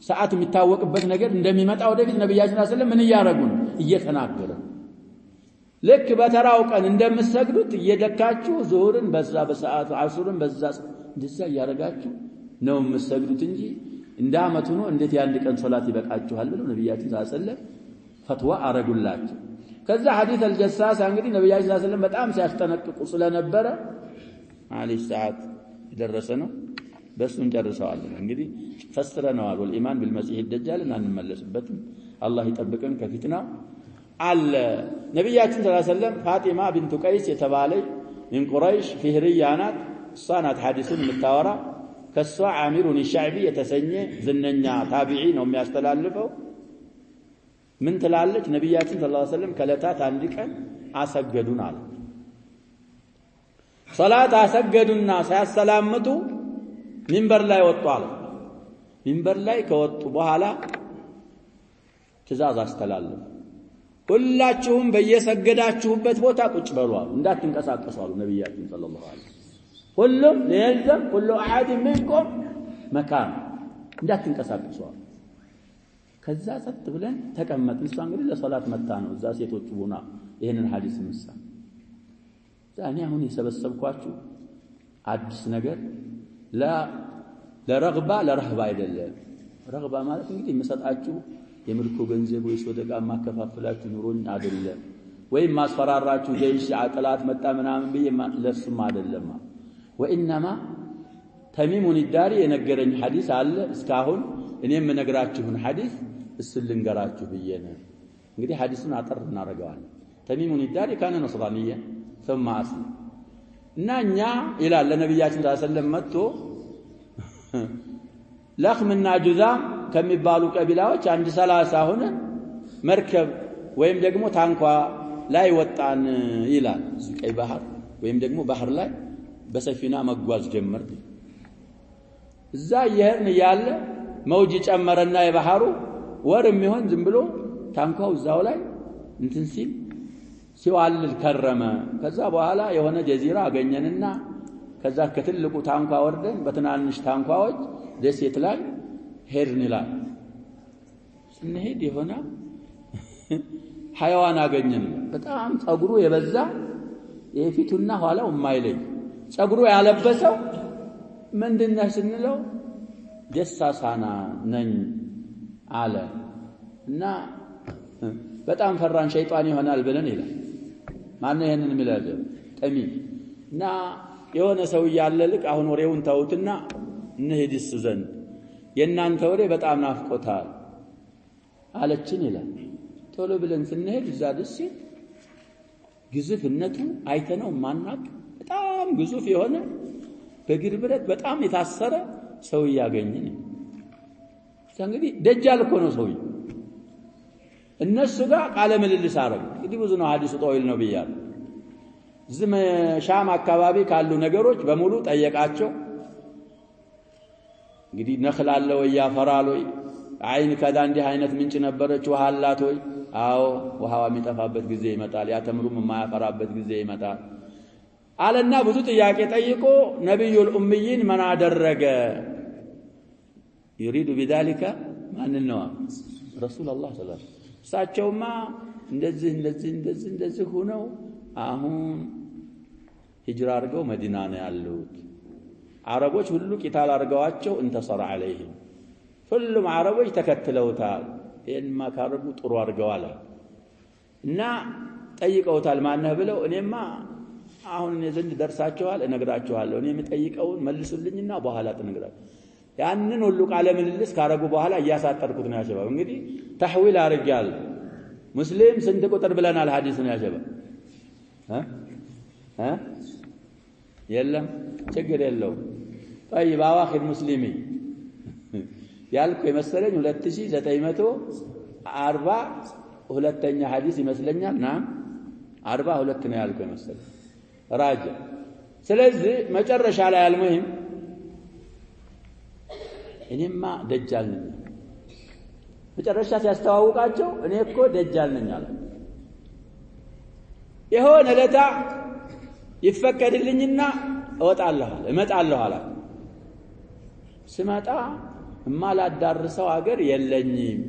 ሰዓት የሚታወቅበት ነገር እንደሚመጣ ወደፊት ነብያችን ሰለላሁ ዐለይሂ ወሰለም ምን ያያረጉ እየተናገረ ልክ በተራው ቀን እንደምትሰግዱት እየደካችሁ ዙሁርን በዛ በሰዓት አስሩን በዛ እንደዛ ያያረጋችሁ ነው የምትሰግዱት እንጂ እንዳመቱ ነው እንዴት ያን ቀን ሶላት ይበቃችኋል ብለው ነብያችን ሰለላሁ ዐለይሂ ወሰለም ፈትዋ አረጉላችሁ ከዛ ሐዲስ አልጀሳስ እንግዲህ ነብያችን ሰለላሁ ዐለይሂ ወሰለም በጣም ሲያስጠነቅቁ ስለነበረ عليه ሰዓት ደረሰ ነው በሱን ጨርሰዋል እንግዲህ ፈስረናል والإيمان بالمسيح الدجال እንመለስበትም አላህ ይጠብቀን ከፊትናው አለ ነብያችን ሰለላሁ ዐለይሂ ወሰለም ፋጢማ ቢንቱ ቀይስ የተባለች من قريش فهريانات صانت حديثን የምታወራ ከሷ አሚሩን الشعبي የተሰኘ ዝነኛ ታቢዒ ነው የሚያስተላልፈው ምን ትላለች ነብያችን ሰለላሁ ዐለይሂ ወሰለም ከለታት አንድ ቀን አሰገዱን አለ ሶላት አሰገዱና ሳያሰላምቱ ሚንበር ላይ ወጡ አለ ሚንበር ላይ ከወጡ በኋላ ትእዛዝ አስተላለፉ ሁላችሁም በየሰገዳችሁበት ቦታ ቁጭ በሉ አሉ እንዳትንቀሳቀሱ አሉ ነብያችን ሰለላሁ ዐለይሂ ወሰለም ሁሉም ለየልዘም ሁሉ አሐድ منكم መካን እንዳትንቀሳቀሱ አሉ ከዛ ጸጥ ብለን ተቀመጥን እሷ እንግዲህ ለሶላት መጣ ነው እዛ ሴቶች ቡና ይሄንን ሐዲስ ምሳ ዛኔ አሁን የሰበሰብኳችሁ አዲስ ነገር ለረግባ ለረህባ አይደለም ረግባ ማለት እንግዲህ የምሰጣችሁ የምልኮ ገንዘብ ወይ ሶደቃ ማከፋፈላችሁ ኑሮኝ አይደለም ወይ ማስፈራራችሁ ጀይሽ አጥላት መጣ ምናምን ለሱም አይደለም ወኢንማ ተሚሙን ዳሪ የነገረኝ ሐዲስ አለ እስካሁን እኔም ነግራችሁን ሐዲስ እስልንገራችሁ ብየነ እንግዲህ ሐዲሱን አጥር እናረጋዋለን ተሚሙን ዳሪ ካነ ነስራንየ ثم أسلم እና እኛ ይላል ለነብያችን ሰለላሁ ዐለይሂ ወሰለም መጥቶ ለኽምና ጁዛም ከሚባሉ ቀቢላዎች አንድ 30 ሆነ መርከብ ወይም ደግሞ ታንኳ ላይ ወጣን ይላል ቀይ ባህር ወይም ደግሞ ባህር ላይ በሰፊና መጓዝ ጀመር እዛ ይሄን ያለ መውጅ ጨመረና የባህሩ ወርም ይሆን ዝም ብሎ ታንኳው እዛው ላይ እንትን ሲል ሲዋልል ከረመ ከዛ በኋላ የሆነ ጀዚራ አገኘንና ከዛ ከትልቁ ታንኳ ወርደን በትናንሽ ታንኳዎች ደሴት ላይ ሄድን ይላል ስንሄድ የሆነ حيوان አገኘን በጣም ጸጉሩ የበዛ የፊቱና ኋላው የማይለይ ጸጉሩ ያለበሰው ምንድነው ስንለው ደሳሳና ነኝ አለ እና በጣም ፈራን ሸይጣን ይሆናል ብለን ይላል ማን ነው ይሄንን የሚላል ጠሚም እና የሆነ ሰው ያለልክ አሁን ወሬውን ታውትና እንሄድስ ዘንድ የናንተ ወሬ በጣም ናፍቆታል አለችን ይላል ቶሎ ብለን ስንሄድ እዛ ደስ ግዙፍነቱ አይተነው ማናቅ በጣም ግዙፍ የሆነ በግርብረት በጣም የታሰረ ሰው ያገኘን እንግዲህ ደጃል እኮ ነው ሰው እነሱ ጋር ቃለ ምልልስ አረጉ እንግዲህ ብዙ ነው ሐዲሱ ጧዊል ነው ብያለሁ ዝም ሻም አካባቢ ካሉ ነገሮች በሙሉ ጠየቃቸው እንግዲህ ነخላለ ወይ ያፈራል ወይ አይን ከዳ እንዲህ አይነት ምንጭ ነበረች ውሃ አላት ወይ አዎ ውሃው የሚጠፋበት ጊዜ ይመጣል ያተምሩም የማያፈራበት ጊዜ ይመጣል አለና ብዙ ጥያቄ ጠይቆ ነብዩል ኡምይን ማን አደረገ يريد بذلك ማን ነው ረሱላህ ሰለላሁ ዐለይሂ ወሰለም ሳቸውማ እንደዚህ ሆነው አሁን ሂጅራ አድርገው መዲና ነው ያሉት አረቦች ሁሉ ቂታል አድርገዋቸው እንተሰራ عليهم ሁሉም አረቦች ተከትለውታል ይሄንማ ካረጉ ጥሩ አድርገዋል እና ጠይቀውታል ማነህ ብለው እኔማ አሁን ዘንድ ደርሳቸዋል እነግራቸዋለሁ እኔ የምጠይቀውን መልሱልኝና በኋላ ተነግራለሁ ያንን ሁሉ ቃለ ምልልስ ካረጉ በኋላ ያሳጠርኩት ነው ያሸባው እንግዲህ ተህዊል አርጋል ሙስሊም ስንት ቁጥር ብለናል ሐዲስ ነው ያሸባ የለም ችግር የለው طيب አዋኺር ሙስሊሚ ያልኩ የመሰለኝ 2940 ሁለተኛ ሐዲስ ይመስለኛል ና 42 ነው ያልኩ የመሰለኝ ራጅ ስለዚህ መጨረሻ ላይ አልሙሂም እኔማ ደጃል ነኝ መጨረሻ ሲያስተዋውቃቸው እኔ እኮ ደጃል ነኝ አለ የሆነ ለታ ይፈቀድልኝና እመጣለሁ አለ ስመጣ ማላዳርሰው አገር የለኝም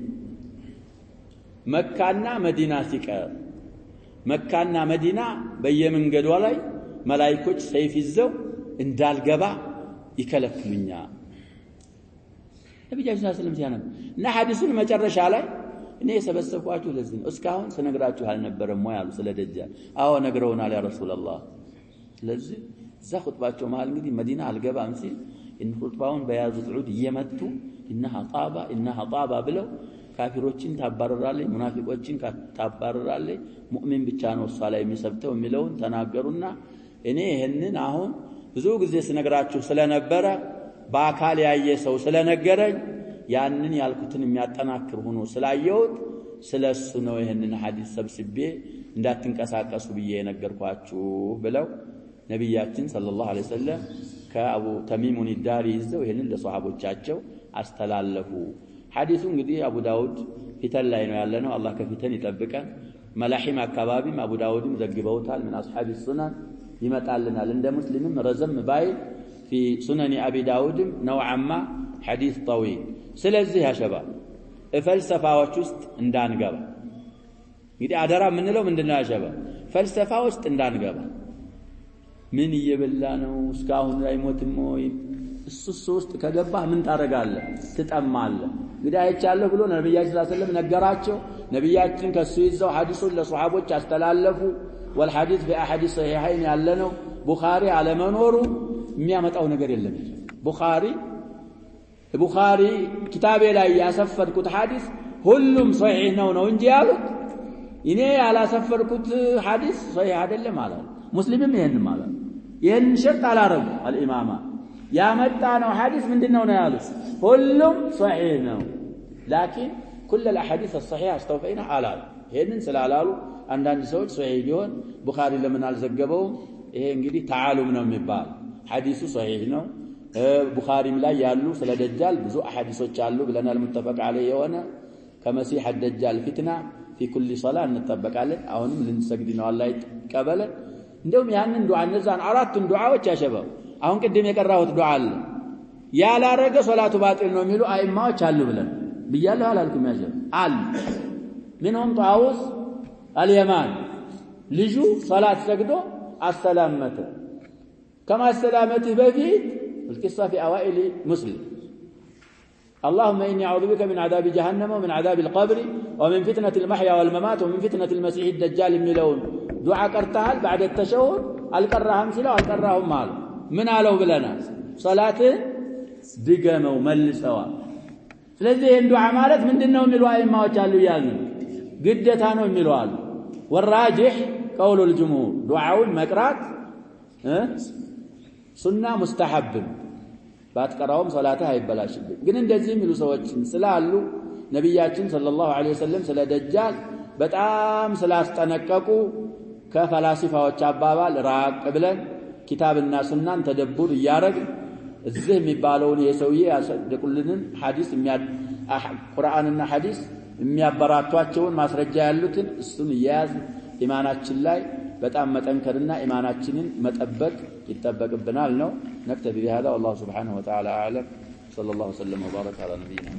መካና መዲና ሲቀር መካና መዲና በየመንገዷ ላይ መላእክቶች ሰይፍ ይዘው እንዳልገባ ይከለክሉኛል ነብያችን ሰለላሁ ዐለይሂ ወሰለም ሲያነብ እና ሐዲሱን መጨረሻ ላይ እኔ ሰበሰብኳችሁ ለዚህ ነው እስካሁን ስነግራችሁ አልነበረም ወይ አሉ ስለ ደጃል አዎ ነግረውናል ያ ረሱላህ ስለዚህ እዛ ኹጥባቸው መሃል እንግዲህ መዲና አልገባም ሲል እን ኹጥባውን በያዙት ዑድ እየመቱ ኢነሃ ጣባ ብለው ካፊሮችን ታባረራለች ሙናፊቆችን ታባረራለች ሙእሚን ብቻ ነው እሷ ላይ የሚሰብተው የሚለውን ተናገሩና እኔ ይሄንን አሁን ብዙ ጊዜ ስነግራችሁ ስለነበረ በአካል ያየ ሰው ስለነገረኝ ያንን ያልኩትን የሚያጠናክር ሆኖ ስላየሁት ስለሱ ነው ይሄንን ሐዲስ ሰብስቤ እንዳትንቀሳቀሱ ብዬ ነገርኳችሁ ብለው ነብያችን ሰለላሁ ዐለይሂ ወሰለም ከአቡ ተሚሙን ዳሪ ይዘው ይሄንን ለሷሃቦቻቸው አስተላለፉ ሐዲሱ እንግዲህ አቡ ዳውድ ፊተን ላይ ነው ያለነው አላህ ከፊተን ይጠብቀን መላሂም አካባቢም አቡ ዳውድም ዘግበውታል من اصحاب السنن ይመጣልናል እንደ ሙስሊምም ረዘም ባይ في سنن ابي داود نوعا ما حديث طويل ስለዚህ ያ ሸባብ ፈልሰፋዎች ውስጥ እንዳንገባ እንግዲህ አደራ ምንለው ምንድነው ያ ሸባብ ፈልሰፋ ውስጥ እንዳንገባ ምን እየበላ ነው እስካሁን አይሞትም ወይ እሱስ ውስጥ ከገባህ ምን ታረጋለህ ትጠማለህ እንግዲህ አይቻለሁ ብሎ ነብያችን ሰለላሁ ዐለይሂ ወሰለም ነገራቸው ነብያችን ከሱ ይዘው ሐዲሱን ለሷሃቦች አስተላለፉ والحديث في احاديث صحيحين ያለነው ቡኻሪ አለመኖሩ የሚያመጣው ነገር የለም ቡኻሪ ኪታቤ ላይ ያሰፈርኩት ሐዲስ ሁሉም ሶሒህ ነው እንጂ ያሉት እኔ ያላሰፈርኩት ሐዲስ ሶሒህ አይደለም ማለት ሙስሊምም ይሄን ማለት ይሄን ሸርጥ አላረጉ አልኢማማ ያመጣነው ሐዲስ ምንድነው ነው ያሉት ሁሉም ሶሒህ ነው لكن كل الاحاديث الصحيحه استوفينا على ይሄንን ስላላሉ አንዳንድ ሰዎች ሶሒህ ቢሆን ቡኻሪ ለምን አልዘገበው ይሄ እንግዲህ ተዓሉም ነው የሚባል ሐዲሱ ሶሒህ ነው ቡኻሪም ላይ ያሉ ስለ ደጃል ብዙ አሐዲሶች አሉ ብለናል ሙተፈቅ عليه የሆነ ከመሲህ الدجال فتنه في كل صلاه እንጠበቃለን አሁንም ልንሰግድ ነው አላህ ይቀበለን እንደውም ያንን ዱዓ እነዛን አራቱን ዱዓዎች ያሸበው አሁን ቅድም የቀራሁት ዱዓ አለ ያላረገ ሶላቱ ባጢል ነው የሚሉ አይማዎች አሉ ብለን ብያለሁ አላልኩም ያጀብ አል منهم طاووس اليمان ልጁ ሶላት ሰግዶ አሰላመተ كما السلامته بفيت القصة في أوائل مسلم اللهم إني أعوذ بك من عذاب جهنم ومن عذاب القبر ومن فتنة المحيا والممات ومن فتنة المسيح الدجال الملون دعاء كرتهال بعد التشهد الكرهم سلا الكرهم مال من علو بلنا صلاة دقمة ومل سوا ስለዚህ ዱዓ ማለት ምንድነው የሚለው አይማዎች አሉ ያሉ ግዴታ ነው የሚለው አሉ والراجح قول الجمهور ዱዓውን መቅራት ሱና ሙስተሐብ ባትቀራውም ሶላትህ አይበላሽብህ ግን እንደዚህ የሚሉ ሰዎች ስላሉ ነብያችን ሰለላሁ ዐለይሂ ወሰለም ስለ ደጃል በጣም ስላስጠነቀቁ ከፈላሲፋዎች አባባል ራቅ ብለን ኪታብና ሱናን ተደቡር ያረግ እዚህ የሚባለውን የሰውዬ ያሰደቁልንን ሐዲስ ቁርአንና ሐዲስ የሚያበራቷቸውን ማስረጃ ያሉትን እሱን ይያዝ ኢማናችን ላይ በጣም መጠንከርና ኢማናችንን መጠበቅ ይተበቅብናል ነው نكتفي بهذا والله سبحانه وتعالى اعلم صلى الله وسلم وبارك على نبينا